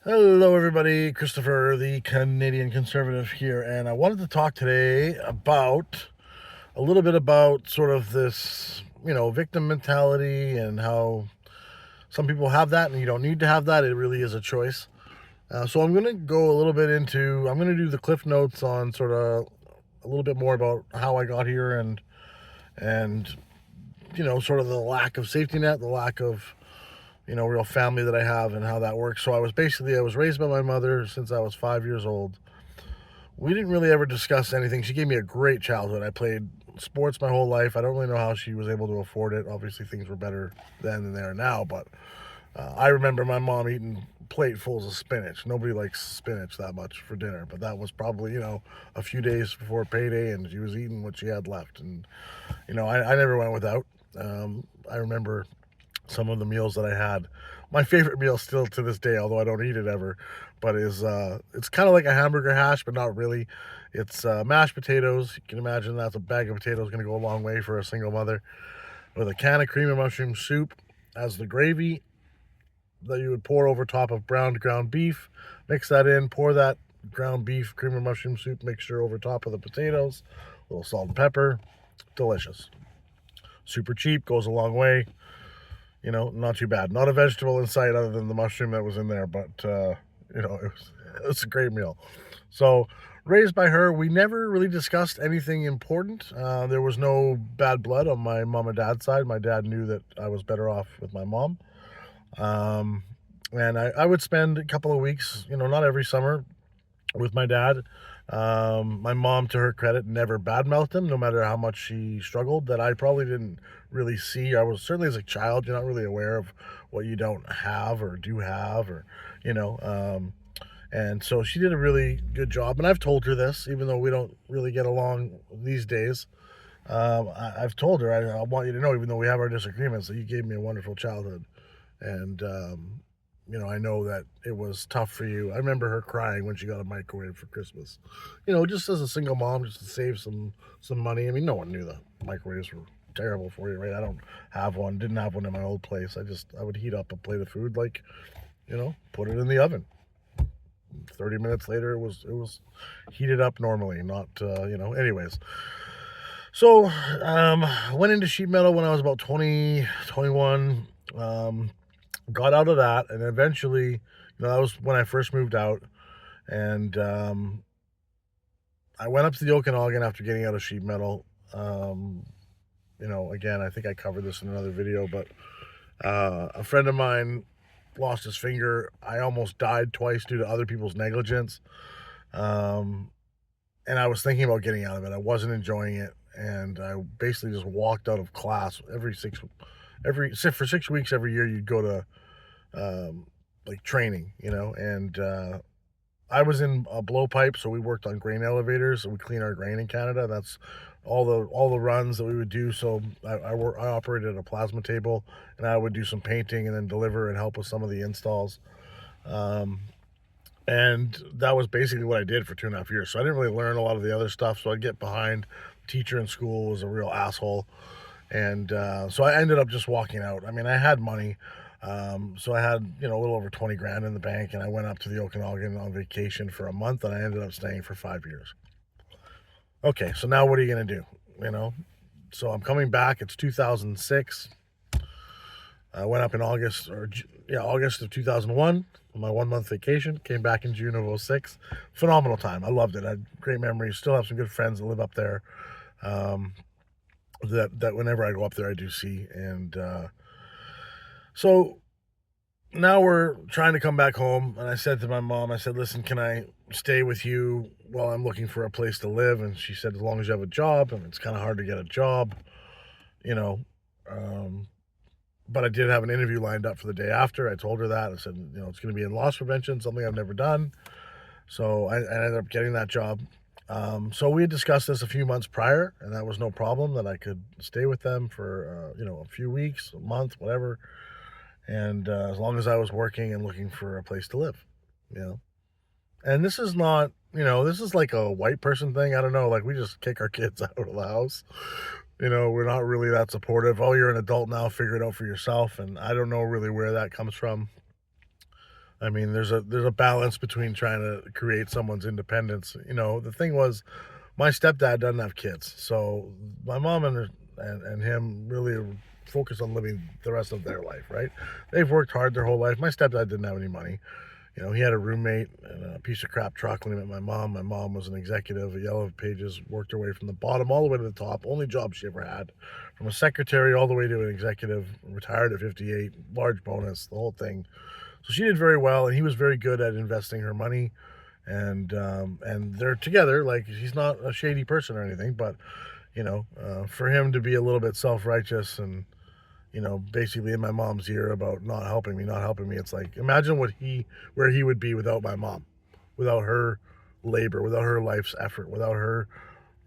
Hello, everybody. Christopher, the Canadian conservative here, and I wanted to talk today about a little bit about sort of this, victim mentality and how some people have that, and you don't need to have that. It really is a choice. So I'm going to go a little bit into. I'm going to do the cliff notes on sort of a little bit more about how I got here and sort of the lack of safety net, the lack of real family that I have and how that works. So I was raised by my mother since I was 5 years old. We didn't really ever discuss anything. She gave me a great childhood. I played sports my whole life. I don't really know how she was able to afford it. Obviously, things were better then than they are now, but I remember my mom eating platefuls of spinach. Nobody likes spinach that much for dinner, but that was probably, a few days before payday, and she was eating what she had left. And, I never went without. I remember some of the meals that I had. My favorite meal still to this day, although I don't eat it ever, but is it's kind of like a hamburger hash, but not really. It's mashed potatoes. You can imagine that's a bag of potatoes going to go a long way for a single mother, with a can of cream and mushroom soup as the gravy that you would pour over top of browned ground beef. Mix that in, pour that ground beef cream and mushroom soup mixture over top of the potatoes, a little salt and pepper. Delicious. Super cheap, goes a long way. Not too bad. Not a vegetable in sight other than the mushroom that was in there, but it was a great meal. So, raised by her, we never really discussed anything important. There was no bad blood on my mom and dad's side. My dad knew that I was better off with my mom. Um, and I would spend a couple of weeks, not every summer, with my dad. My mom, to her credit, never badmouthed him, no matter how much she struggled. That I probably didn't really see. I was certainly as a child, you're not really aware of what you don't have or do have, or you know. And so she did a really good job. And I've told her this, even though we don't really get along these days. I've told her, I want you to know, even though we have our disagreements, that you gave me a wonderful childhood. And I know that it was tough for you. I remember her crying when she got a microwave for Christmas. Just as a single mom, just to save some money. I mean, no one knew that microwaves were terrible for you, right? I don't have one. Didn't have one in my old place. I would heat up a plate of food, like, put it in the oven. 30 minutes later, it was heated up normally, not Anyways, so went into sheet metal when I was about 20, 21. Got out of that, and eventually, that was when I first moved out, and I went up to the Okanagan after getting out of sheet metal. Again, I think I covered this in another video, but a friend of mine lost his finger. I almost died twice due to other people's negligence. Um, and I was thinking about getting out of it. I wasn't enjoying it, and I basically just walked out of class for 6 weeks every year. You'd go to like training, and I was in a blowpipe, so we worked on grain elevators. So we clean our grain in Canada. That's all the runs that we would do. So I operated a plasma table, and I would do some painting and then deliver and help with some of the installs. Um, and that was basically what I did for 2.5 years. So I didn't really learn a lot of the other stuff. So I'd get behind. Teacher in school was a real asshole, and so I ended up just walking out. I mean, I had money. So I had, a little over 20 grand in the bank, and I went up to the Okanagan on vacation for a month, and I ended up staying for 5 years. Okay, so now what are you going to do? You know, so I'm coming back. It's 2006. I went up in August of 2001 on my 1 month vacation. Came back in June of '06. Phenomenal time. I loved it. I had great memories. Still have some good friends that live up there. Um, that whenever I go up there, I do see. And so now we're trying to come back home, and I said to my mom, I said, listen, can I stay with you while I'm looking for a place to live? And she said, as long as you have a job. And it's kind of hard to get a job, you know. Um, but I did have an interview lined up for the day after. I told her that. I said, it's going to be in loss prevention, something I've never done. So I ended up getting that job. So we had discussed this a few months prior, and that was no problem, that I could stay with them for, a few weeks, a month, whatever. And as long as I was working and looking for a place to live, you know. And this is not, this is like a white person thing. I don't know. Like, we just kick our kids out of the house. We're not really that supportive. Oh, you're an adult now, figure it out for yourself. And I don't know really where that comes from. I mean, there's a balance between trying to create someone's independence. The thing was, my stepdad doesn't have kids, so my mom and him really focus on living the rest of their life, right? They've worked hard their whole life. My stepdad didn't have any money. He had a roommate and a piece of crap truck when he met my mom. My mom was an executive at Yellow Pages, worked her way from the bottom all the way to the top. Only job she ever had, from a secretary all the way to an executive. Retired at 58, large bonus, the whole thing. So she did very well, and he was very good at investing her money. And they're together. Like, he's not a shady person or anything, but for him to be a little bit self righteous and basically in my mom's ear about not helping me. It's like, imagine where he would be without my mom, without her labor, without her life's effort, without her,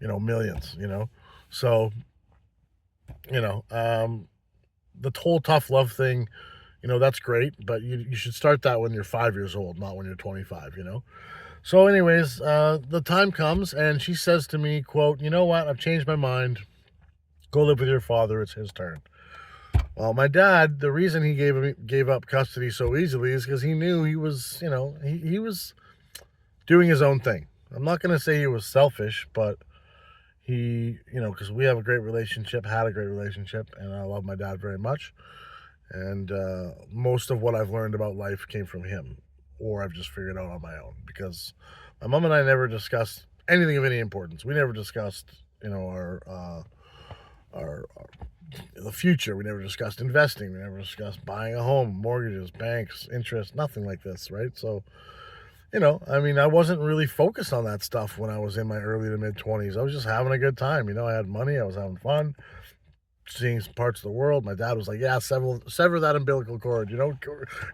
millions, So, you know, um, the whole tough love thing, that's great, but you should start that when you're 5 years old, not when you're 25. So, anyways, the time comes and she says to me, quote, "You know what? I've changed my mind. Go live with your father. It's his turn." Well, my dad, the reason he gave up custody so easily is because he knew he was, he was doing his own thing. I'm not going to say he was selfish, but because we have a great relationship, had a great relationship, and I love my dad very much. And most of what I've learned about life came from him, or I've just figured out on my own because my mom and I never discussed anything of any importance. We never discussed, our the future. We never discussed investing. We never discussed buying a home, mortgages, banks, interest, nothing like this, right? So, I mean, I wasn't really focused on that stuff when I was in my early to mid 20s. I was just having a good time. I had money, I was having fun, seeing some parts of the world. My dad was like, "Yeah, sever that umbilical cord,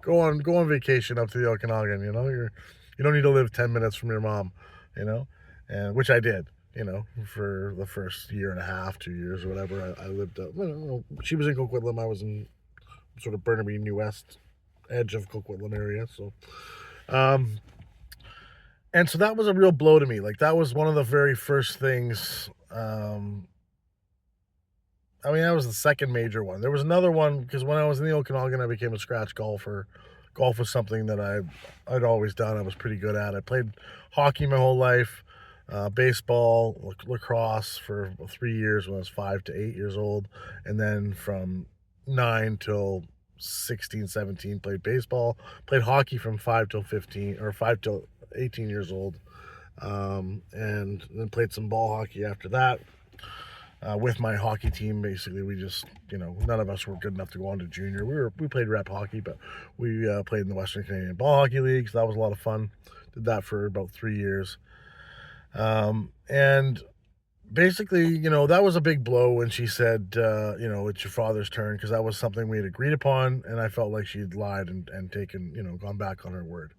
go on vacation up to the Okanagan, you don't need to live 10 minutes from your mom, you know, and which I did. For the first year and a half, 2 years or whatever, I lived up. She was in Coquitlam. I was in sort of Burnaby, New West, edge of Coquitlam area. So, um, and so that was a real blow to me. Like, that was one of the very first things. I mean, that was the second major one. There was another one because when I was in the Okanagan, I became a scratch golfer. Golf was something that I'd always done. I was pretty good at. I played hockey my whole life, baseball, lacrosse for 3 years when I was 5 to 8 years old, and then from 9 till 16, 17, played baseball. Played hockey from 5 till 15 or 5 till 18 years old, and then played some ball hockey after that with my hockey team. Basically, we just, none of us were good enough to go on to junior. We played rep hockey, but we played in the Western Canadian Ball Hockey League, so that was a lot of fun. Did that for about 3 years, and basically, that was a big blow when she said, "It's your father's turn," because that was something we had agreed upon, and I felt like she'd lied and taken, gone back on her word.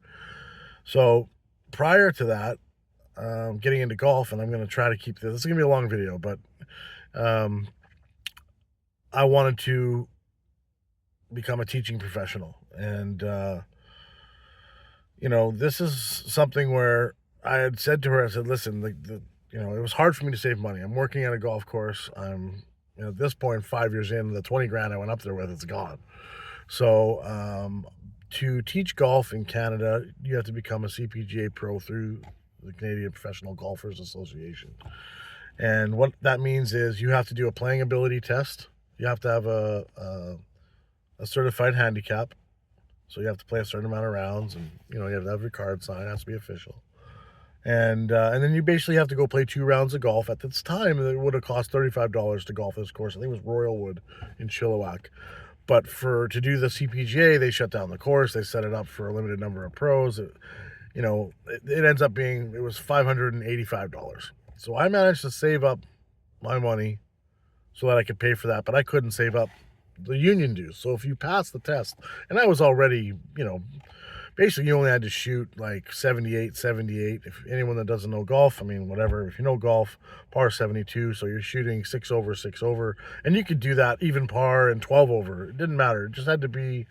So prior to that, getting into golf, and I'm going to try to keep this. This is going to be a long video, but um, I wanted to become a teaching professional. And, this is something where I had said to her, I said, "Listen, it was hard for me to save money. I'm working at a golf course. I'm, at this point, 5 years in, the 20 grand I went up there with, it's gone. So, to teach golf in Canada, you have to become a CPGA pro through the Canadian Professional Golfers Association. And what that means is you have to do a playing ability test. You have to have a certified handicap. So you have to play a certain amount of rounds, and you have to have your card signed. It has to be official. And then you basically have to go play 2 rounds of golf. At this time, it would have cost $35 to golf this course. I think it was Royalwood in Chilliwack. But to do the CPGA, they shut down the course. They set it up for a limited number of pros. It ends up being, it was $585. So I managed to save up my money so that I could pay for that, but I couldn't save up the union dues. So if you pass the test, and I was already, basically you only had to shoot like 78. If anyone that doesn't know golf, I mean, whatever, if you know golf, par 72, so you're shooting 6 over, 6 over, and you could do that even par and 12 over. It didn't matter. It just had to be,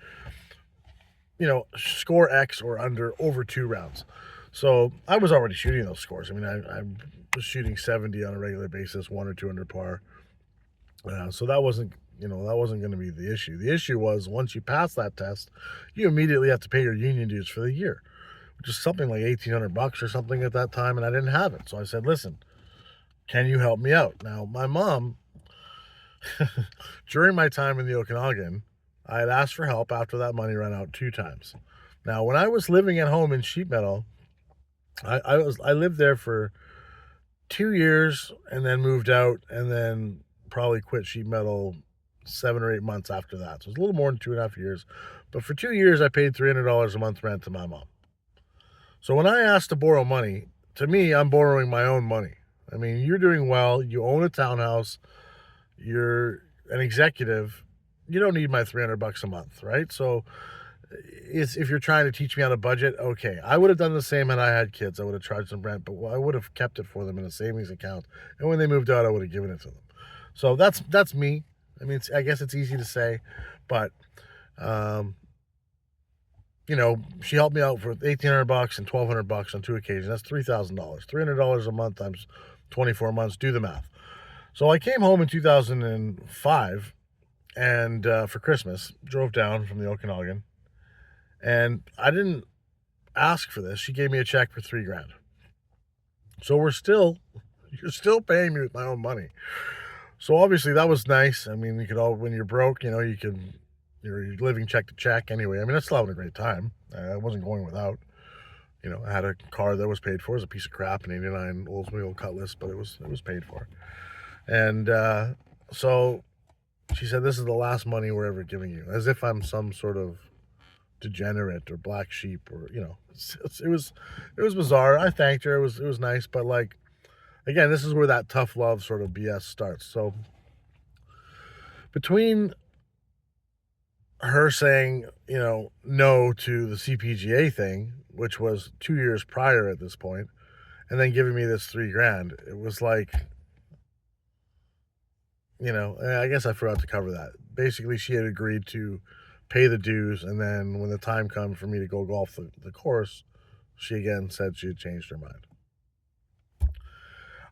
score X or under over 2 rounds. So I was already shooting those scores. I mean, I was shooting 70 on a regular basis, 1 or 2 under par. So that wasn't that wasn't going to be the issue. The issue was once you pass that test, you immediately have to pay your union dues for the year, which is something like $1,800 or something at that time, and I didn't have it. So I said, listen, can you help me out? Now, my mom, during my time in the Okanagan, I had asked for help after that money ran out 2 times. Now, when I was living at home in Sheep Meadow, I lived there for 2 years and then moved out and then probably quit Sheep Meadow 7 or 8 months after that. So it was a little more than 2.5 years. But for 2 years, I paid $300 a month rent to my mom. So when I asked to borrow money, to me, I'm borrowing my own money. I mean, you're doing well. You own a townhouse. You're an executive. You don't need my $300 a month, right? So if you're trying to teach me how to budget, okay. I would have done the same had I had kids. I would have charged them rent, but I would have kept it for them in a savings account. And when they moved out, I would have given it to them. So that's me. I mean, I guess it's easy to say, but she helped me out for $1,800 and $1,200 on 2 occasions. That's $3,000. $300 a month times 24 months. Do the math. So I came home in 2005, and for Christmas, drove down from the Okanagan, and I didn't ask for this. She gave me a check for $3,000. So you're still paying me with my own money. So obviously that was nice. I mean, when you're broke, you're living check to check anyway. I mean, I'm still having a great time. I wasn't going without. I had a car that was paid for. It was a piece of crap, an '89 Oldsmobile Cutlass, but it was paid for. And so she said, "This is the last money we're ever giving you," as if I'm some sort of degenerate or black sheep, or it was bizarre. I thanked her. It was nice, but like, again, this is where that tough love sort of BS starts. So between her saying, no to the CPGA thing, which was 2 years prior at this point, and then giving me this $3,000, it was like, I guess I forgot to cover that. Basically, she had agreed to pay the dues, and then when the time comes for me to go golf the course, she again said she had changed her mind.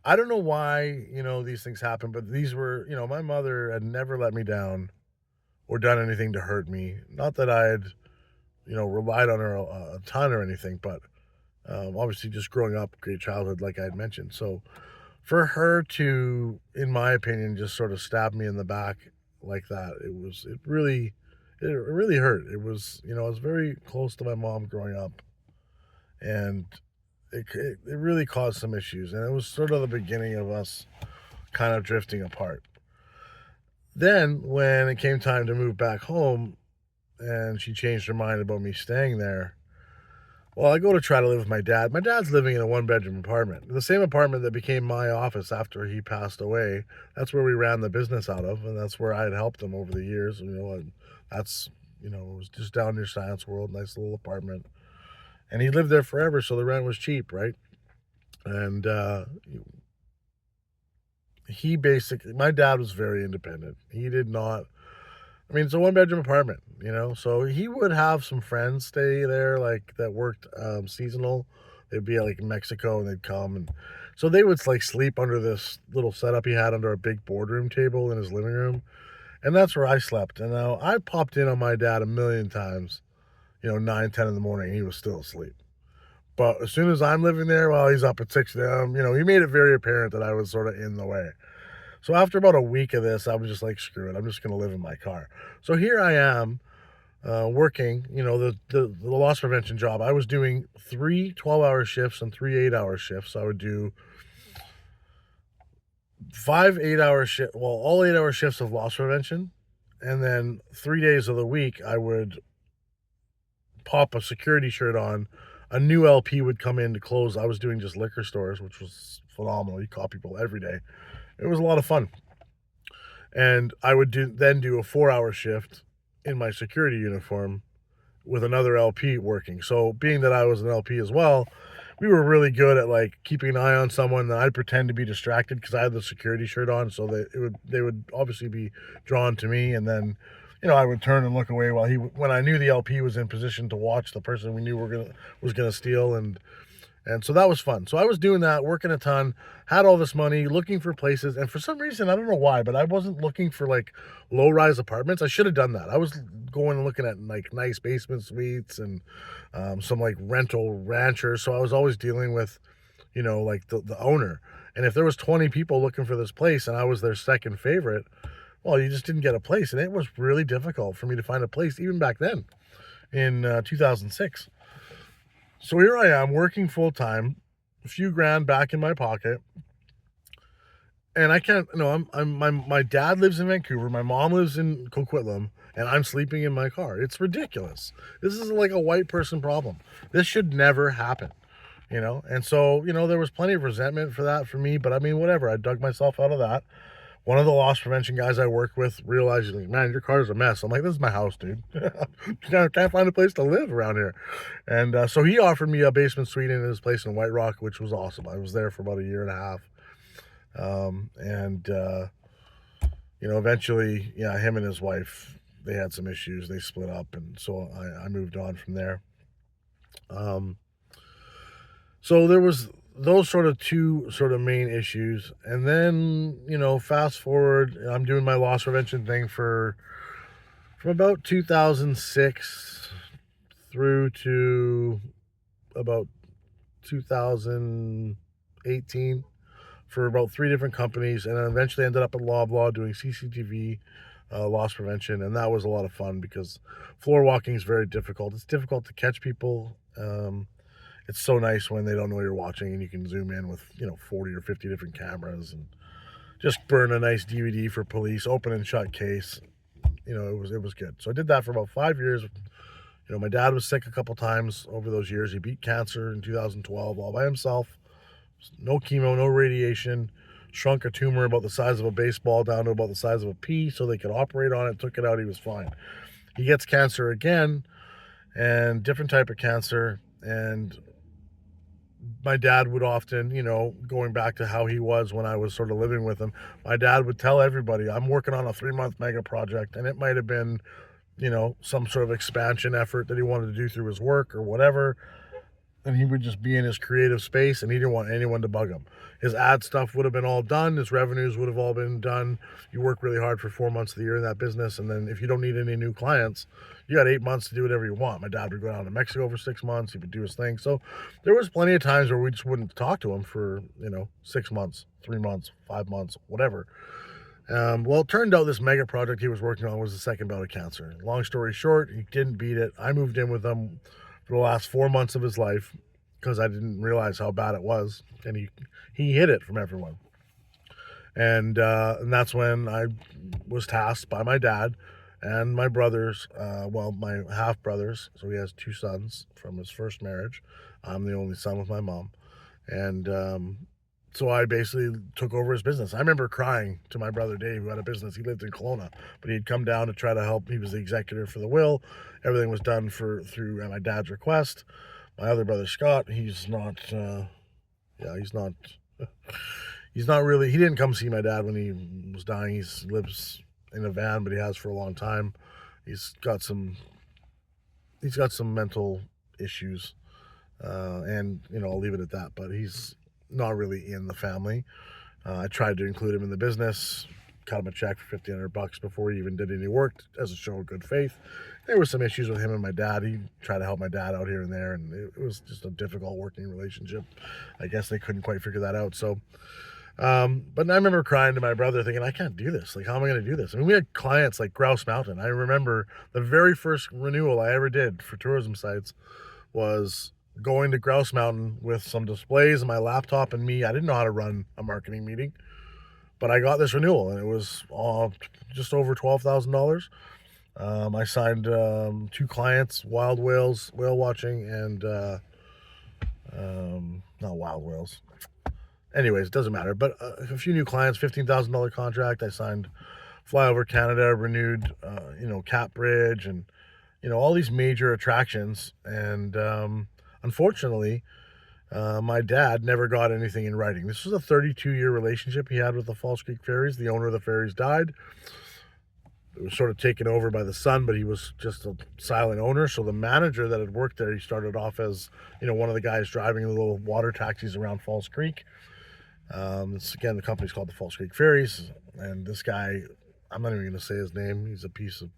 I don't know why, these things happen, but these were, my mother had never let me down or done anything to hurt me. Not that I had, relied on her a ton or anything, but obviously just growing up, great childhood, like I had mentioned. So for her to, in my opinion, just sort of stab me in the back like that, it really hurt. It was, I was very close to my mom growing up, and it really caused some issues, and it was sort of the beginning of us kind of drifting apart. Then when it came time to move back home and she changed her mind about me staying there, well, I go to try to live with my dad. My dad's living in a 1-bedroom apartment, the same apartment that became my office after he passed away. That's where we ran the business out of, and that's where I had helped him over the years. And that's, it was just down near Science World, nice little apartment. And he lived there forever, so the rent was cheap, right? And my dad was very independent. He did not, it's a 1-bedroom apartment, so he would have some friends stay there, like, that worked seasonal. They'd be like in Mexico, and they'd come, and so they would like sleep under this little setup he had under a big boardroom table in his living room, and that's where I slept. And now I popped in on my dad a million times, 9, 10 in the morning, he was still asleep. But as soon as I'm living there, well, he's up at 6 a.m. He made it very apparent that I was sort of in the way. So after about a week of this, I was just like, screw it, I'm just going to live in my car. So here I am, working, the loss prevention job. I was doing 3 12-hour shifts and 3 8-hour shifts. I would do 5 8-hour shifts, well, all 8-hour shifts of loss prevention. And then 3 days of the week, I would pop a security shirt on. A new LP would come in to close. I was doing just liquor stores, which was phenomenal. You caught people every day. It was a lot of fun. And I would then do a 4-hour shift in my security uniform with another LP working. So being that I was an LP as well, we were really good at like keeping an eye on someone. That I'd pretend to be distracted because I had the security shirt on, so they would obviously be drawn to me, and then I would turn and look away when I knew the LP was in position to watch the person we knew was gonna steal, and And so that was fun. So I was doing that, working a ton, had all this money, looking for places. And for some reason, I don't know why, but I wasn't looking for like low rise apartments. I should have done that. I was going and looking at like nice basement suites and some like rental ranchers. So I was always dealing with, like the owner. And if there was 20 people looking for this place and I was their second favorite, well, you just didn't get a place. And it was really difficult for me to find a place even back then in 2006. So here I am working full time, a few grand back in my pocket, and I can't. No, my dad lives in Vancouver, my mom lives in Coquitlam, and I'm sleeping in my car. It's ridiculous. This is like a white person problem. This should never happen. And so there was plenty of resentment for that for me, but I mean, whatever. I dug myself out of that. One of the loss prevention guys I work with realized, he's like, man, your car's a mess. I'm like, this is my house, dude. Can't find a place to live around here. And so he offered me a basement suite in his place in White Rock, which was awesome. I was there for about a year and a half. Eventually, yeah, him and his wife, they had some issues. They split up. And so I moved on from there. Um, so there was those sort of two sort of main issues. And then, fast forward, I'm doing my loss prevention thing from about 2006 through to about 2018 for about 3 different companies. And then eventually ended up at Loblaw doing CCTV loss prevention. And that was a lot of fun because floor walking is very difficult. It's difficult to catch people. It's so nice when they don't know you're watching and you can zoom in with, 40 or 50 different cameras and just burn a nice DVD for police, open and shut case. It was good. So I did that for about 5 years. My dad was sick a couple times over those years. He beat cancer in 2012 all by himself. No chemo, no radiation. Shrunk a tumor about the size of a baseball down to about the size of a pea so they could operate on it, took it out, he was fine. He gets cancer again, and different type of cancer. And my dad would often, going back to how he was when I was sort of living with him, my dad would tell everybody, I'm working on a 3-month mega project. And it might have been, some sort of expansion effort that he wanted to do through his work or whatever. And he would just be in his creative space and he didn't want anyone to bug him. His ad stuff would have been all done. His revenues would have all been done. You work really hard for 4 months of the year in that business. And then if you don't need any new clients, you got 8 months to do whatever you want. My dad would go down to Mexico for 6 months. He would do his thing. So there was plenty of times where we just wouldn't talk to him for, 6 months, 3 months, 5 months, whatever. Well, it turned out this mega project he was working on was the second bout of cancer. Long story short, he didn't beat it. I moved in with him for the last 4 months of his life because I didn't realize how bad it was. And he hid it from everyone. And that's when I was tasked by my dad and my brothers, my half brothers. So he has 2 sons from his first marriage. I'm the only son with my mom. And so I basically took over his business. I remember crying to my brother Dave, who had a business. He lived in Kelowna, but he'd come down to try to help. He was the executor for the will. Everything was done through at my dad's request. My other brother Scott, he's not really, he didn't come see my dad when he was dying. He lives in a van, but he has for a long time. He's got some mental issues. And I'll leave it at that, but he's not really in the family. I tried to include him in the business, cut him a check for $1,500 before he even did any work as a show of good faith. There were some issues with him and my dad. He tried to help my dad out here and there, and it was just a difficult working relationship. I guess they couldn't quite figure that out. So, but I remember crying to my brother thinking, I can't do this. Like, how am I going to do this? I mean, we had clients like Grouse Mountain. I remember the very first renewal I ever did for tourism sites was going to Grouse Mountain with some displays and my laptop and me. I didn't know how to run a marketing meeting, but I got this renewal and it was just over $12,000. I signed 2 clients, Wild Whales, whale watching, and not Wild Whales. Anyways, it doesn't matter. But a few new clients, $15,000 contract. I signed Flyover Canada, renewed, Cap Bridge, and all these major attractions. And unfortunately, my dad never got anything in writing. This was a 32-year relationship he had with the False Creek Ferries. The owner of the ferries died. it was sort of taken over by the son, but he was just a silent owner. So the manager that had worked there, he started off as, one of the guys driving the little water taxis around Falls Creek. Again, the company's called the Falls Creek Ferries, and this guy, I'm not even going to say his name. He's a piece of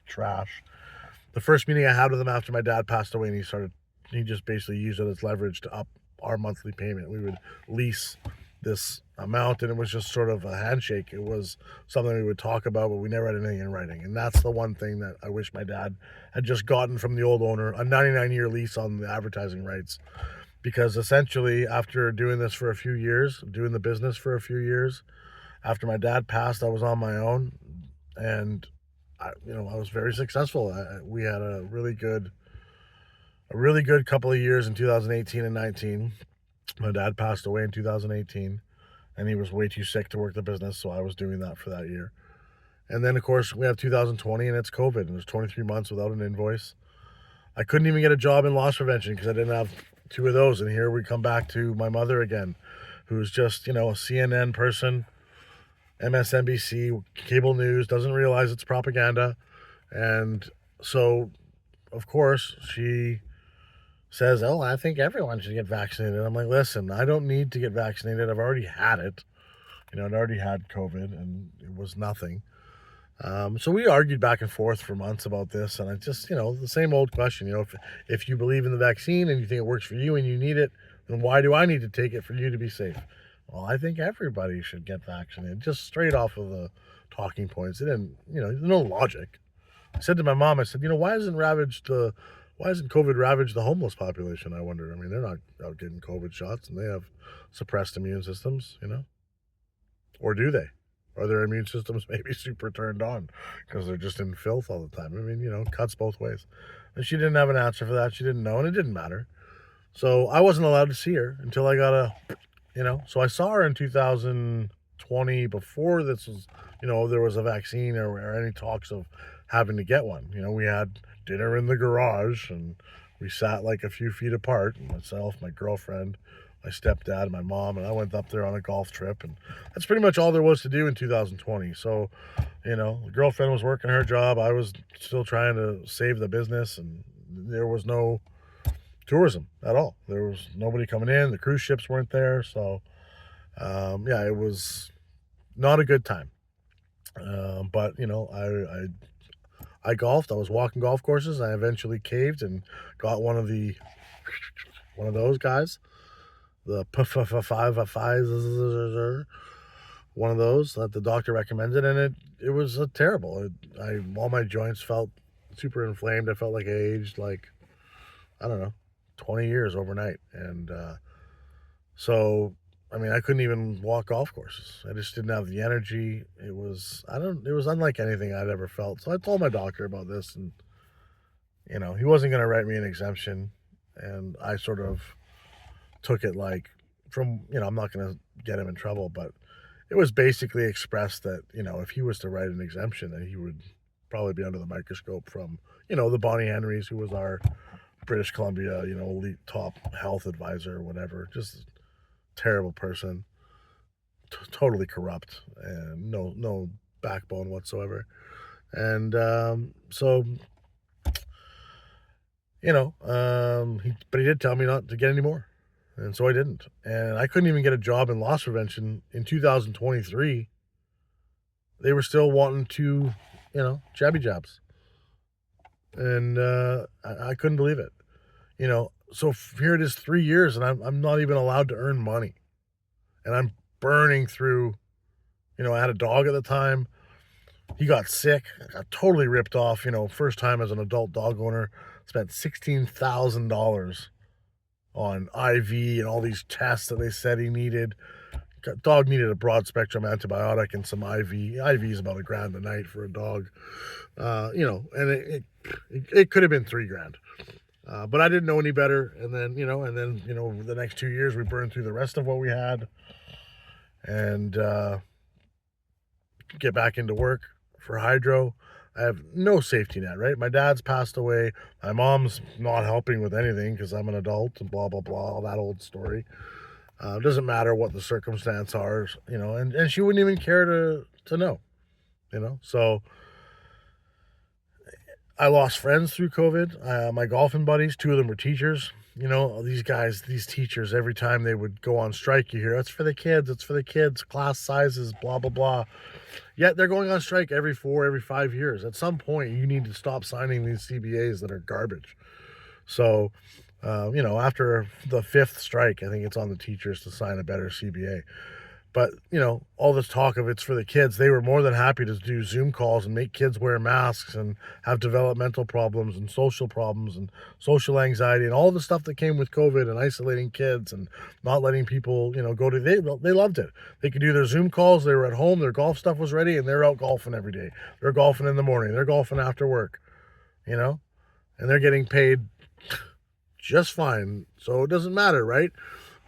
trash. The first meeting I had with him after my dad passed away, and he just basically used it as leverage to up our monthly payment. We would lease this amount, and it was just sort of a handshake. It was something we would talk about, but we never had anything in writing. And that's the one thing that I wish my dad had just gotten from the old owner, a 99-year lease on the advertising rights. Because essentially, after doing this for a few years, doing the business for a few years, after my dad passed, I was on my own, and I was very successful. We had a really good couple of years in 2018 and 19. My dad passed away in 2018, and he was way too sick to work the business, so I was doing that for that year. And then, of course, we have 2020, and it's COVID, and there's 23 months without an invoice. I couldn't even get a job in loss prevention because I didn't have two of those. And here we come back to my mother again, who's just, a CNN person, MSNBC, cable news, doesn't realize it's propaganda. And so, of course, she says, "Oh, I think everyone should get vaccinated." I'm like, listen, I don't need to get vaccinated. I've already had it. I'd already had COVID, and it was nothing. So we argued back and forth for months about this, and I just, the same old question, if you believe in the vaccine and you think it works for you and you need it, then why do I need to take it for you to be safe? Well, I think everybody should get vaccinated, just straight off of the talking points. It didn't, there's no logic. I said to my mom, I said, why hasn't COVID ravaged the homeless population? I wonder. I mean, they're not out getting COVID shots, and they have suppressed immune systems, or do they? Are their immune systems maybe super turned on because they're just in filth all the time? I mean, it cuts both ways. And she didn't have an answer for that. She didn't know, and it didn't matter. So I wasn't allowed to see her until I got so I saw her in 2020 before this was, there was a vaccine or any talks of having to get one. We had dinner in the garage, and we sat like a few feet apart, myself, my girlfriend, my stepdad, and my mom, and I went up there on a golf trip, and that's pretty much all there was to do in 2020. So, the girlfriend was working her job. I was still trying to save the business, and there was no tourism at all. There was nobody coming in. The cruise ships weren't there. So, it was not a good time. But, I golfed. I was walking golf courses. I eventually caved and got one of those guys. The P5, one of those that the doctor recommended, and it was terrible. All my joints felt super inflamed. I felt like I aged like, I don't know, 20 years overnight. And so, I mean, I couldn't even walk golf courses. I just didn't have the energy. It was unlike anything I'd ever felt. So I told my doctor about this, and he wasn't going to write me an exemption, and I sort of took it like I'm not going to get him in trouble, but it was basically expressed that, if he was to write an exemption, then he would probably be under the microscope from, the Bonnie Henrys, who was our British Columbia, elite top health advisor or whatever. Just terrible person, totally corrupt, and no backbone whatsoever. And so, but he did tell me not to get any more. And so I didn't. And I couldn't even get a job in loss prevention in 2023. They were still wanting to, jabby jabs. And I couldn't believe it. So here it is 3 years, and I'm not even allowed to earn money. And I'm burning through, I had a dog at the time. He got sick. I got totally ripped off, first time as an adult dog owner. Spent $16,000 on IV and all these tests that they said he needed. Dog needed a broad spectrum antibiotic and some IV. IV is about $1,000 a night for a dog. And it could have been $3,000. But I didn't know any better. And then, the next 2 years we burned through the rest of what we had and get back into work for hydro. I have no safety net, right? My dad's passed away. My mom's not helping with anything because I'm an adult and blah, blah, blah, all that old story. It doesn't matter what the circumstance are, and she wouldn't even care to know, So I lost friends through COVID. My golfing buddies, two of them were teachers. These guys, these teachers, every time they would go on strike, you hear, it's for the kids, it's for the kids, class sizes, blah, blah, blah. Yet they're going on strike every 5 years. At some point, you need to stop signing these CBAs that are garbage. So, after the fifth strike, I think it's on the teachers to sign a better CBA. But, all this talk of it's for the kids, they were more than happy to do Zoom calls and make kids wear masks and have developmental problems and social anxiety and all the stuff that came with COVID and isolating kids and not letting people, they loved it. They could do their Zoom calls. They were at home. Their golf stuff was ready and they're out golfing every day. They're golfing in the morning. They're golfing after work, and they're getting paid just fine. So it doesn't matter, right?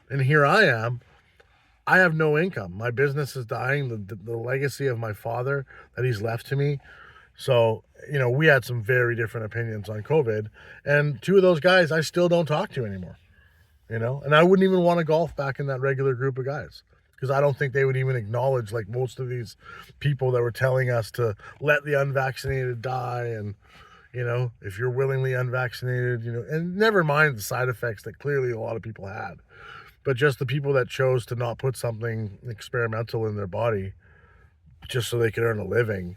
And here I am. I have no income. My business is dying. The legacy of my father that he's left to me. So, we had some very different opinions on COVID. And two of those guys I still don't talk to anymore, and I wouldn't even want to golf back in that regular group of guys because I don't think they would even acknowledge like most of these people that were telling us to let the unvaccinated die. And, if you're willingly unvaccinated, and never mind the side effects that clearly a lot of people had. But just the people that chose to not put something experimental in their body just so they could earn a living,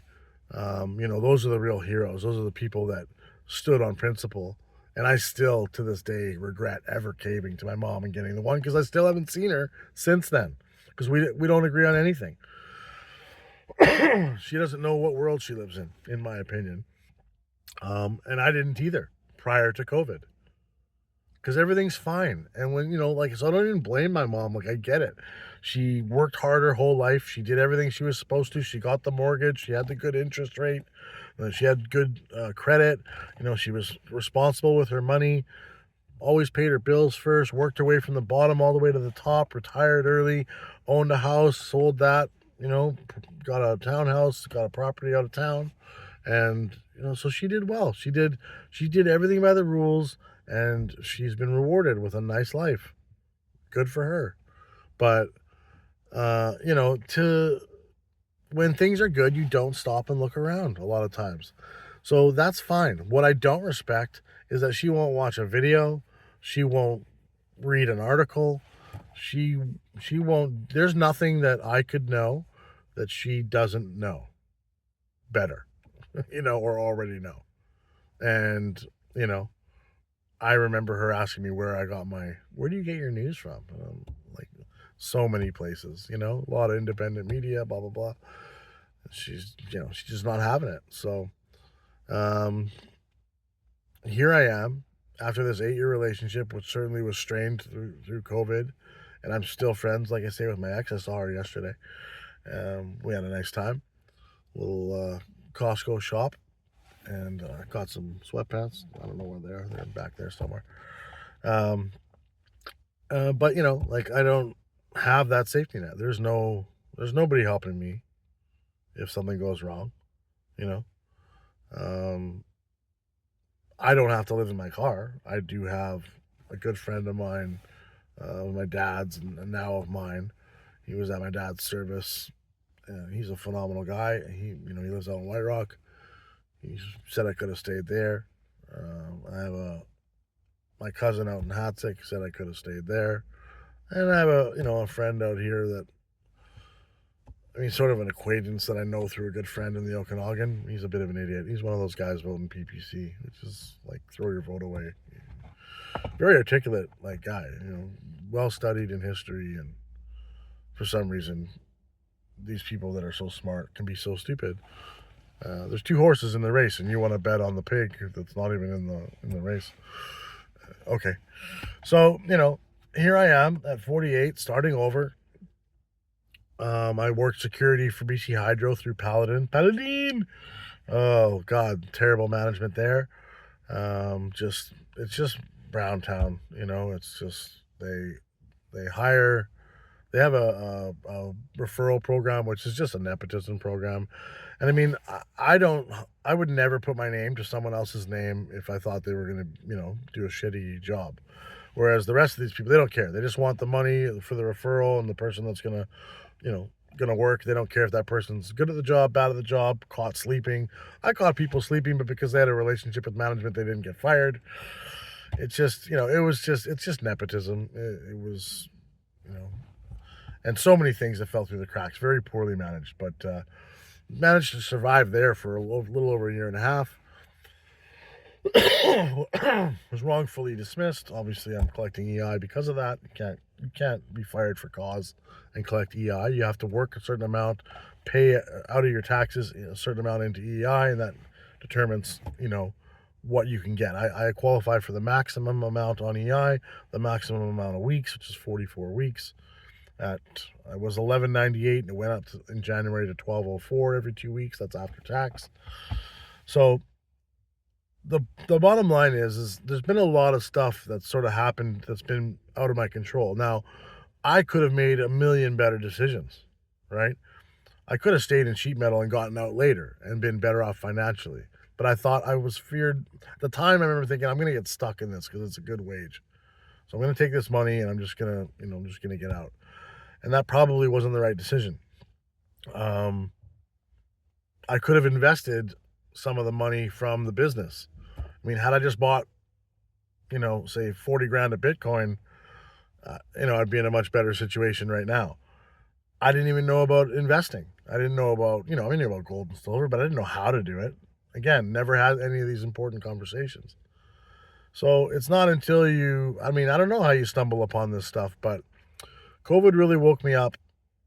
those are the real heroes. Those are the people that stood on principle. And I still, to this day, regret ever caving to my mom and getting the one because I still haven't seen her since then because we don't agree on anything. She doesn't know what world she lives in my opinion. And I didn't either prior to COVID. Because everything's fine. And when, so I don't even blame my mom. Like, I get it. She worked hard her whole life. She did everything she was supposed to. She got the mortgage. She had the good interest rate. She had good credit. She was responsible with her money. Always paid her bills first. Worked her way from the bottom all the way to the top. Retired early. Owned a house. Sold that. Got a townhouse. Got a property out of town. And, so she did well. She did everything by the rules. And she's been rewarded with a nice life. Good for her. But, when things are good, you don't stop and look around a lot of times. So that's fine. What I don't respect is that she won't watch a video. She won't read an article. She won't, there's nothing that I could know that she doesn't know better, or already know. And, I remember her asking me where do you get your news from? Like so many places, a lot of independent media, blah, blah, blah. She's just not having it. So, here I am after this 8-year relationship, which certainly was strained through COVID. And I'm still friends, like I say, with my ex. I saw her yesterday. We had a nice time. Little Costco shop. And got some sweatpants. I don't know where they are. They're back there somewhere. But I don't have that safety net. There's nobody helping me if something goes wrong. I don't have to live in my car. I do have a good friend of mine, my dad's and now of mine. He was at my dad's service. And he's a phenomenal guy. He lives out in White Rock. He said I could have stayed there. I have my cousin out in Hatzick said I could have stayed there. And I have a friend out here that, sort of an acquaintance that I know through a good friend in the Okanagan. He's a bit of an idiot. He's one of those guys voting PPC, which is like throw your vote away. Very articulate, guy, well studied in history. And for some reason, these people that are so smart can be so stupid. There's 2 horses in the race, and you want to bet on the pig that's not even in the race. Okay, so here I am at 48, starting over. I worked security for BC Hydro through Paladin. Oh God, terrible management there. It's just Brown Town. It's just they hire. They have a referral program, which is just a nepotism program. And I would never put my name to someone else's name if I thought they were going to, do a shitty job. Whereas the rest of these people, they don't care. They just want the money for the referral and the person that's going to, going to work. They don't care if that person's good at the job, bad at the job, caught sleeping. I caught people sleeping, but because they had a relationship with management, they didn't get fired. It's just, it's just nepotism. It was, you know, and so many things that fell through the cracks, very poorly managed, but managed to survive there for a little over a year and a half. Was wrongfully dismissed. Obviously, I'm collecting EI because of that. You can't be fired for cause and collect EI. You have to work a certain amount, pay out of your taxes a certain amount into EI, and that determines, what you can get. I qualify for the maximum amount on EI, the maximum amount of weeks, which is 44 weeks. I was 1198, and it went up in January to 1204 every 2 weeks. That's after tax. So the bottom line is there's been a lot of stuff that's sort of happened that's been out of my control. Now, I could have made a million better decisions, right? I could have stayed in sheet metal and gotten out later and been better off financially. But I thought I was feared at the time. I remember thinking I'm going to get stuck in this because it's a good wage. So I'm going to take this money and I'm just going to get out. And that probably wasn't the right decision. I could have invested some of the money from the business. I mean, had I just bought, say 40 grand of Bitcoin, I'd be in a much better situation right now. I didn't even know about investing. I didn't know about, I knew about gold and silver, but I didn't know how to do it. Again, never had any of these important conversations. So it's not until I don't know how you stumble upon this stuff, but COVID really woke me up.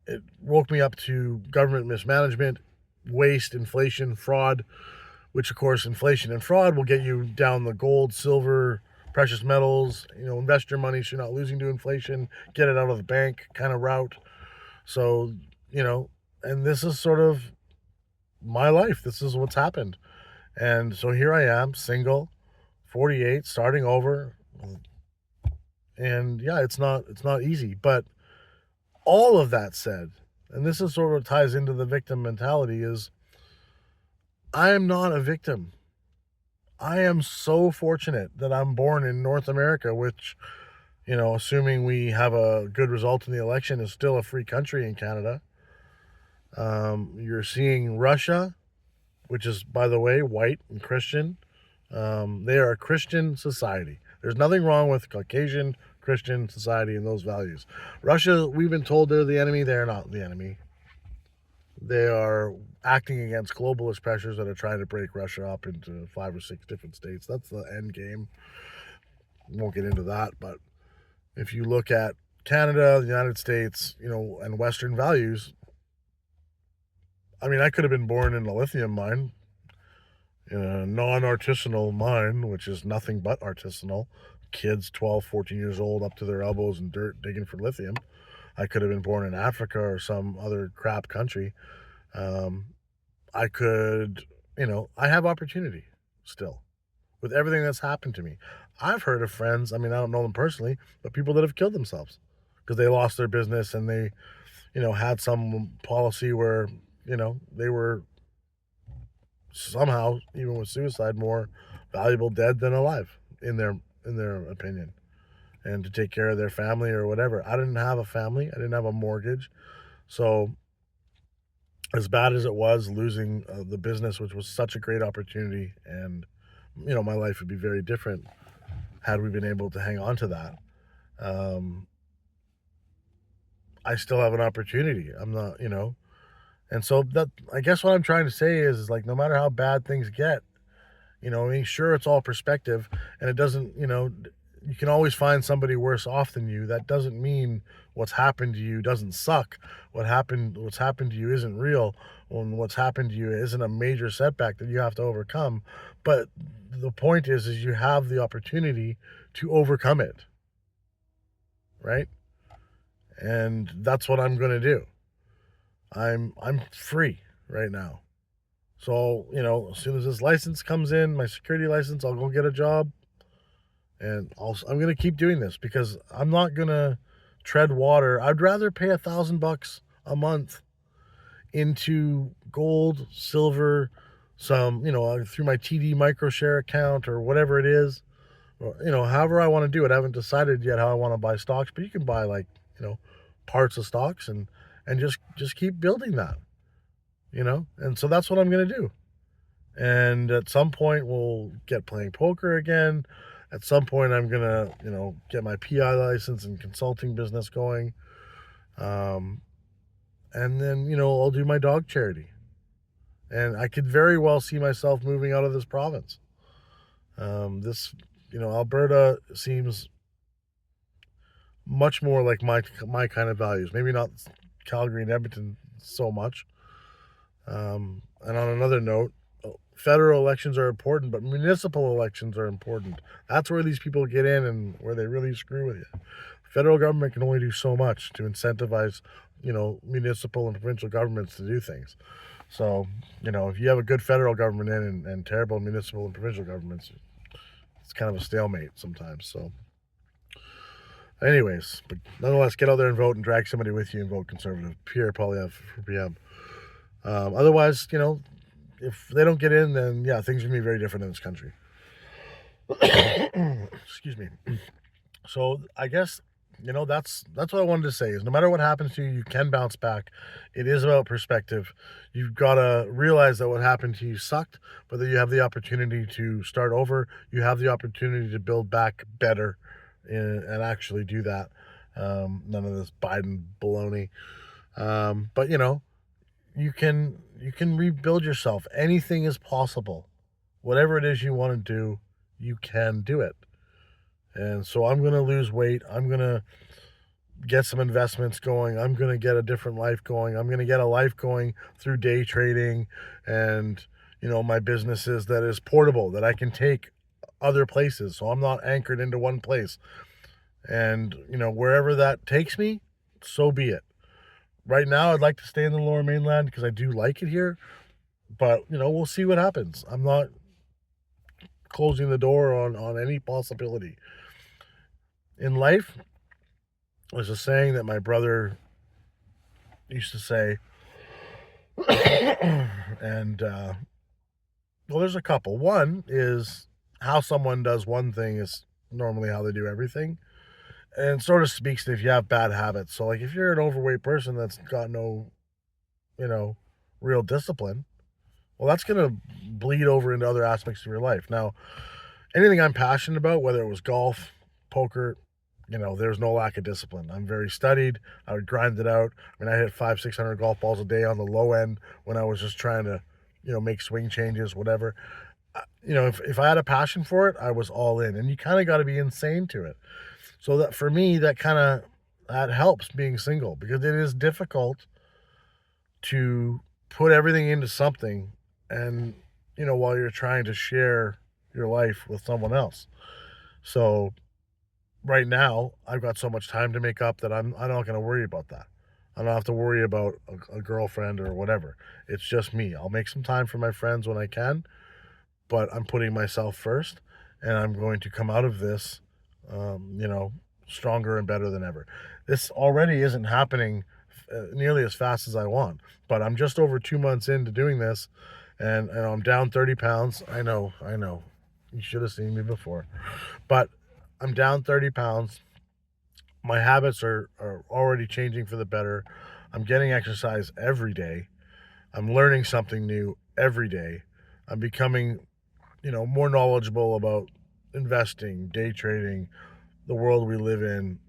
It woke me up to government mismanagement, waste, inflation, fraud, which of course inflation and fraud will get you down the gold, silver, precious metals, invest your money so you're not losing to inflation, get it out of the bank kind of route. So, and this is sort of my life. This is what's happened. And so here I am, single, 48, starting over. And yeah, it's not easy, but all of that said, and this is sort of ties into the victim mentality, is I am not a victim. I am so fortunate that I'm born in North America, which, assuming we have a good result in the election, is still a free country in Canada. You're seeing Russia, which is, by the way, white and Christian. They are a Christian society. There's nothing wrong with Caucasian Christian society and those values. Russia, we've been told they're the enemy. They're not the enemy. They are acting against globalist pressures that are trying to break Russia up into 5 or 6 different states. That's the end game. Won't get into that, but if you look at Canada, the United States, and Western values, I could have been born in a lithium mine, in a non-artisanal mine, which is nothing but artisanal. Kids 12, 14 years old up to their elbows in dirt digging for lithium. I could have been born in Africa or some other crap country. I could, I have opportunity still with everything that's happened to me. I've heard of friends, I don't know them personally, but people that have killed themselves because they lost their business and they, had some policy where, they were somehow, even with suicide, more valuable dead than alive in their opinion, and to take care of their family or whatever. I didn't have a family. I didn't have a mortgage. So as bad as it was losing the business, which was such a great opportunity, and, my life would be very different had we been able to hang on to that. I still have an opportunity. I'm not, and so that, I guess what I'm trying to say is like, no matter how bad things get, sure, it's all perspective, and it doesn't, you can always find somebody worse off than you. That doesn't mean what's happened to you doesn't suck. What's happened to you isn't real. When what's happened to you isn't a major setback that you have to overcome. But the point is you have the opportunity to overcome it, right? And that's what I'm going to do. I'm free right now. So, as soon as this license comes in, my security license, I'll go get a job. And I'm going to keep doing this because I'm not going to tread water. I'd rather pay $1,000 a month into gold, silver, some, through my TD microshare account or whatever it is, or, however I want to do it. I haven't decided yet how I want to buy stocks, but you can buy parts of stocks and and just keep building that, you know? And so that's what I'm gonna do. And at some point, we'll get playing poker again. At some point, I'm gonna, get my PI license and consulting business going. Um, and then, I'll do my dog charity. And I could very well see myself moving out of this province. This, Alberta seems much more like my kind of values. Maybe not Calgary and Edmonton so much. And on another note, federal elections are important, but municipal elections are important. That's where these people get in and where they really screw with you. Federal government can only do so much to incentivize, municipal and provincial governments to do things. So, if you have a good federal government in and terrible municipal and provincial governments, it's kind of a stalemate sometimes. So, anyways, but nonetheless, get out there and vote and drag somebody with you and vote Conservative. Pierre Poilievre for PM. Otherwise, if they don't get in, then yeah, things are gonna be very different in this country. Excuse me. So I guess that's what I wanted to say is no matter what happens to you, you can bounce back. It is about perspective. You've got to realize that what happened to you sucked, but that you have the opportunity to start over. You have the opportunity to build back better and actually do that. None of this Biden baloney. But you can rebuild yourself. Anything is possible. Whatever it is you want to do, you can do it. And so I'm going to lose weight. I'm going to get some investments going. I'm going to get a different life going. I'm going to get a life going through day trading and, my businesses that is portable, that I can take other places. So I'm not anchored into one place. And, wherever that takes me, so be it. Right now, I'd like to stay in the Lower Mainland because I do like it here. But, we'll see what happens. I'm not closing the door on any possibility. In life, there's a saying that my brother used to say, and, well, there's a couple. One is how someone does one thing is normally how they do everything. And it sort of speaks to if you have bad habits. So, like, if you're an overweight person that's got no, you know, real discipline, well, that's going to bleed over into other aspects of your life. Now, anything I'm passionate about, whether it was golf, poker, there's no lack of discipline. I'm very studied. I would grind it out. I mean, I hit 500-600 golf balls a day on the low end when I was just trying to, make swing changes, whatever. If I had a passion for it, I was all in. And you kind of got to be insane to it. So that for me, that helps being single because it is difficult to put everything into something and, while you're trying to share your life with someone else. So right now, I've got so much time to make up that I'm not going to worry about that. I don't have to worry about a girlfriend or whatever. It's just me. I'll make some time for my friends when I can, but I'm putting myself first, and I'm going to come out of this, stronger and better than ever. This already isn't happening nearly as fast as I want, but I'm just over 2 months into doing this, and I'm down 30 pounds. I know. You should have seen me before, but I'm down 30 pounds. My habits are already changing for the better. I'm getting exercise every day. I'm learning something new every day. I'm becoming, more knowledgeable about investing, day trading, the world we live in,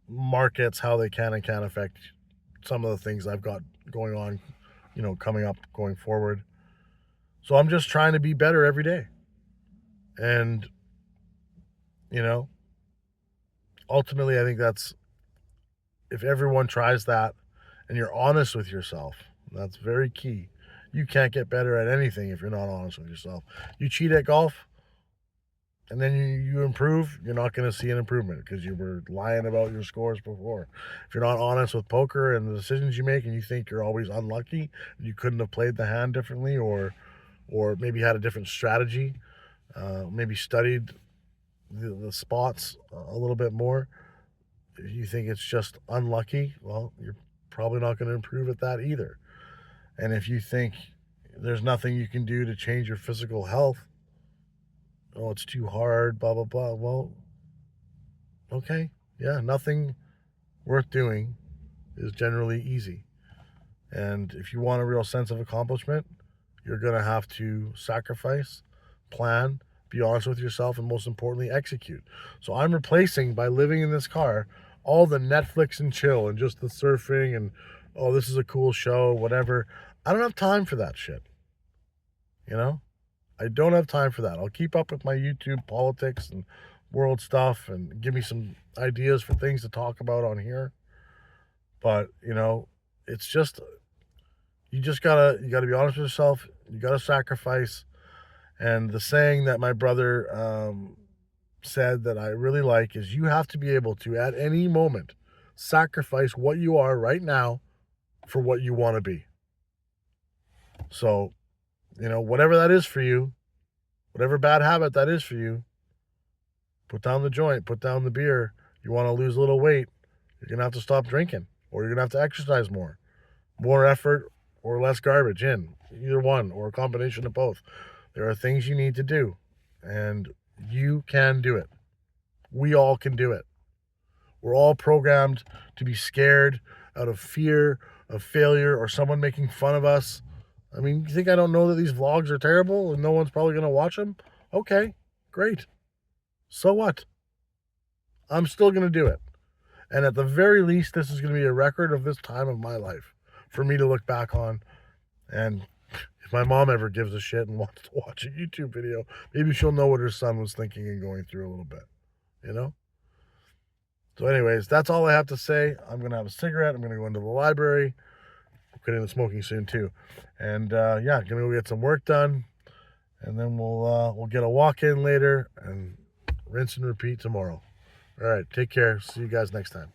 markets, how they can and can't affect some of the things I've got going on, coming up, going forward. So I'm just trying to be better every day. And, ultimately, I think that's if everyone tries that and you're honest with yourself, that's very key. You can't get better at anything if you're not honest with yourself. You cheat at golf and then you improve, you're not going to see an improvement because you were lying about your scores before. If you're not honest with poker and the decisions you make and you think you're always unlucky, you couldn't have played the hand differently or maybe had a different strategy, maybe studied the spots a little bit more. If you think it's just unlucky, well, you're probably not going to improve at that either. And if you think there's nothing you can do to change your physical health, oh, it's too hard, blah, blah, blah. Well, okay. Yeah, nothing worth doing is generally easy. And if you want a real sense of accomplishment, you're going to have to sacrifice, plan, be honest with yourself, and most importantly, execute. So I'm replacing, by living in this car, all the Netflix and chill and just the surfing and, oh, this is a cool show, whatever. I don't have time for that shit. You know? I don't have time for that. I'll keep up with my YouTube politics and world stuff and give me some ideas for things to talk about on here. But, it's just, you gotta be honest with yourself. You gotta sacrifice. And the saying that my brother said that I really like is, you have to be able to, at any moment, sacrifice what you are right now for what you want to be. So, whatever that is for you, whatever bad habit that is for you, put down the joint, put down the beer. You want to lose a little weight, you're going to have to stop drinking, or you're going to have to exercise more. More effort or less garbage in, either one, or a combination of both. There are things you need to do, and you can do it. We all can do it. We're all programmed to be scared out of fear of failure or someone making fun of us. I mean, you think I don't know that these vlogs are terrible and no one's probably going to watch them? Okay, great. So what? I'm still going to do it. And at the very least, this is going to be a record of this time of my life for me to look back on. And if my mom ever gives a shit and wants to watch a YouTube video, maybe she'll know what her son was thinking and going through a little bit, So anyways, that's all I have to say. I'm going to have a cigarette. I'm going to go into the library. I'm getting into smoking soon too. And going to go get some work done. And then we'll get a walk in later and rinse and repeat tomorrow. All right, take care. See you guys next time.